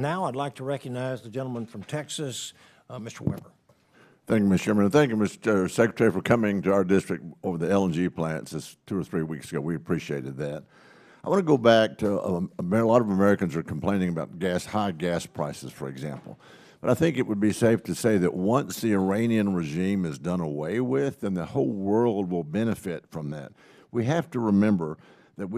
Now I'd like to recognize the gentleman from Texas, Mr. Weber. Thank you, Mr. Chairman, and thank you, Mr. Secretary, for coming to our district over the LNG plants just 2 or 3 weeks ago. We appreciated that. I want to go back to a lot of Americans are complaining about high gas prices, for example. But I think it would be safe to say that once the Iranian regime is done away with, then the whole world will benefit from that. We have to remember that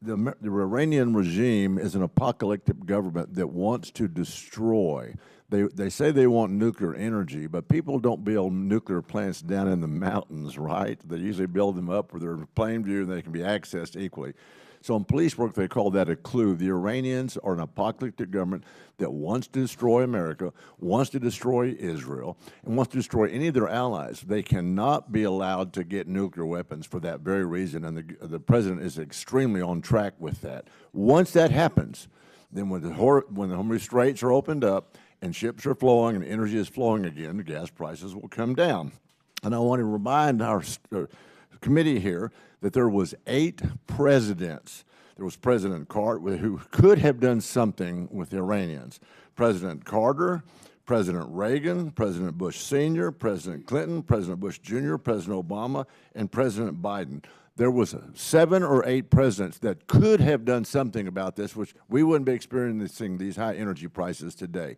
the Iranian regime is an apocalyptic government that wants to destroy. They say they want nuclear energy, but people don't build nuclear plants down in the mountains, right? They usually build them up where they're in plain view and they can be accessed equally. So in police work, they call that a clue. The Iranians are an apocalyptic government that wants to destroy America, wants to destroy Israel, and wants to destroy any of their allies. They cannot be allowed to get nuclear weapons for that very reason, and the president is extremely on track with that. Once that happens, then when the Hormuz Straits are opened up and ships are flowing and energy is flowing again, the gas prices will come down. And I want to remind our committee here that there was 8 presidents. There was President Carter, who could have done something with the Iranians. President Carter, President Reagan, President Bush Sr., President Clinton, President Bush Jr., President Obama, and President Biden. There was 7 or 8 presidents that could have done something about this, which we wouldn't be experiencing these high energy prices today.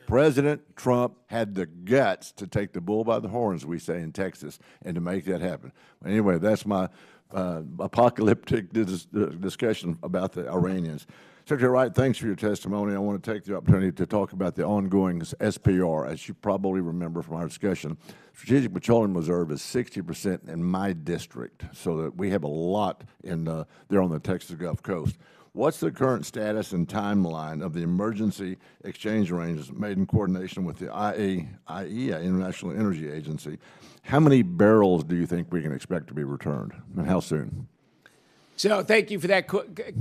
President Trump had the guts to take the bull by the horns, we say in Texas, and to make that happen. Anyway, that's my apocalyptic discussion about the Iranians. Secretary Wright, thanks for your testimony. I want to take the opportunity to talk about the ongoing SPR. As you probably remember from our discussion, Strategic Petroleum Reserve is 60% in my district, so that we have a lot in there on the Texas Gulf Coast. What's the current status and timeline of the emergency exchange arrangements made in coordination with the IEA, International Energy Agency? How many barrels do you think we can expect to be returned, and how soon? So thank you for that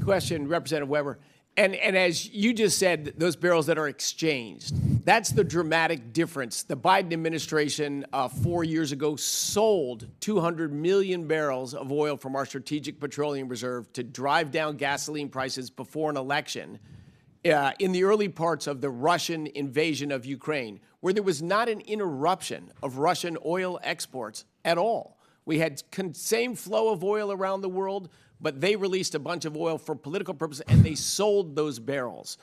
question, Representative Weber. And as you just said, those barrels that are exchanged, that's the dramatic difference. The Biden administration 4 years ago sold 200 million barrels of oil from our Strategic Petroleum Reserve to drive down gasoline prices before an election in the early parts of the Russian invasion of Ukraine, where there was not an interruption of Russian oil exports at all. We had same flow of oil around the world, but they released a bunch of oil for political purposes, and they sold those barrels.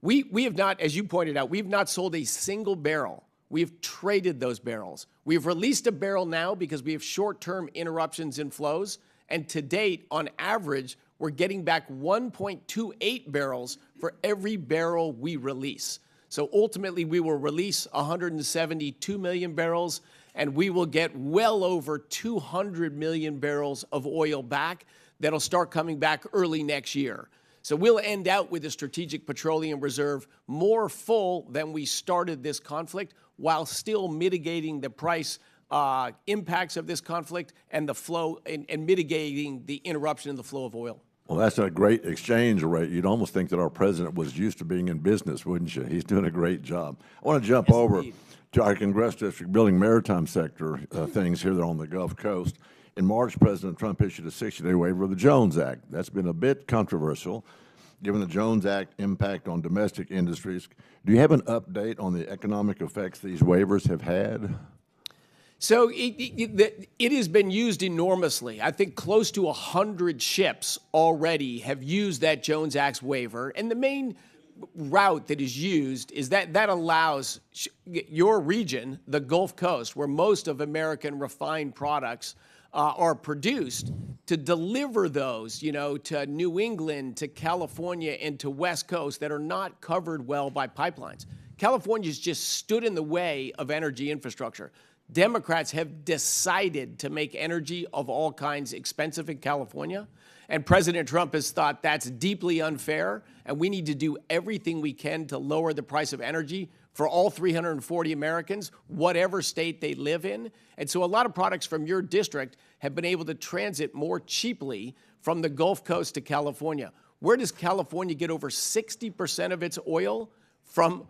We have not, as you pointed out, we have not sold a single barrel. We have traded those barrels. We have released a barrel now because we have short-term interruptions in flows, and to date, on average, we're getting back 1.28 barrels for every barrel we release. So ultimately, we will release 172 million barrels, and we will get well over 200 million barrels of oil back that'll start coming back early next year. So we'll end out with a Strategic Petroleum Reserve more full than we started this conflict, while still mitigating the price impacts of this conflict and the flow and mitigating the interruption in the flow of oil. Well, that's a great exchange rate. You'd almost think that our president was used to being in business, wouldn't you? He's doing a great job. I want to jump over to our Congress district building maritime sector things here on the Gulf Coast. In March, President Trump issued a 60-day waiver of the Jones Act. That's been a bit controversial, given the Jones Act impact on domestic industries. Do you have an update on the economic effects these waivers have had? So it has been used enormously. I think close to 100 ships already have used that Jones Act waiver. And the main route that is used is that allows your region, the Gulf Coast, where most of American refined products are produced, to deliver those, to New England, to California, and to West Coast that are not covered well by pipelines. California's just stood in the way of energy infrastructure. Democrats have decided to make energy of all kinds expensive in California, and President Trump has thought that's deeply unfair, and we need to do everything we can to lower the price of energy for all 340 Americans, whatever state they live in. And so a lot of products from your district have been able to transit more cheaply from the Gulf Coast to California. Where does California get over 60% of its oil? From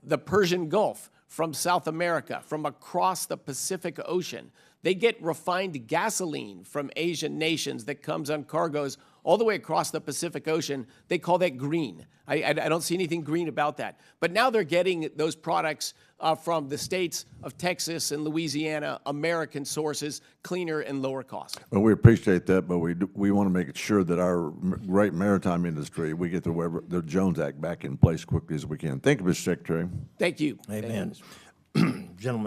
the Persian Gulf, from South America, from across the Pacific Ocean. They get refined gasoline from Asian nations that comes on cargoes all the way across the Pacific Ocean. They call that green. I don't see anything green about that. But now they're getting those products from the states of Texas and Louisiana, American sources, cleaner and lower cost. Well, we appreciate that, but we want to make sure that our great maritime industry, we get the Jones Act back in place quickly as we can. Thank you, Mr. Secretary. Thank you. Amen. Gentlemen.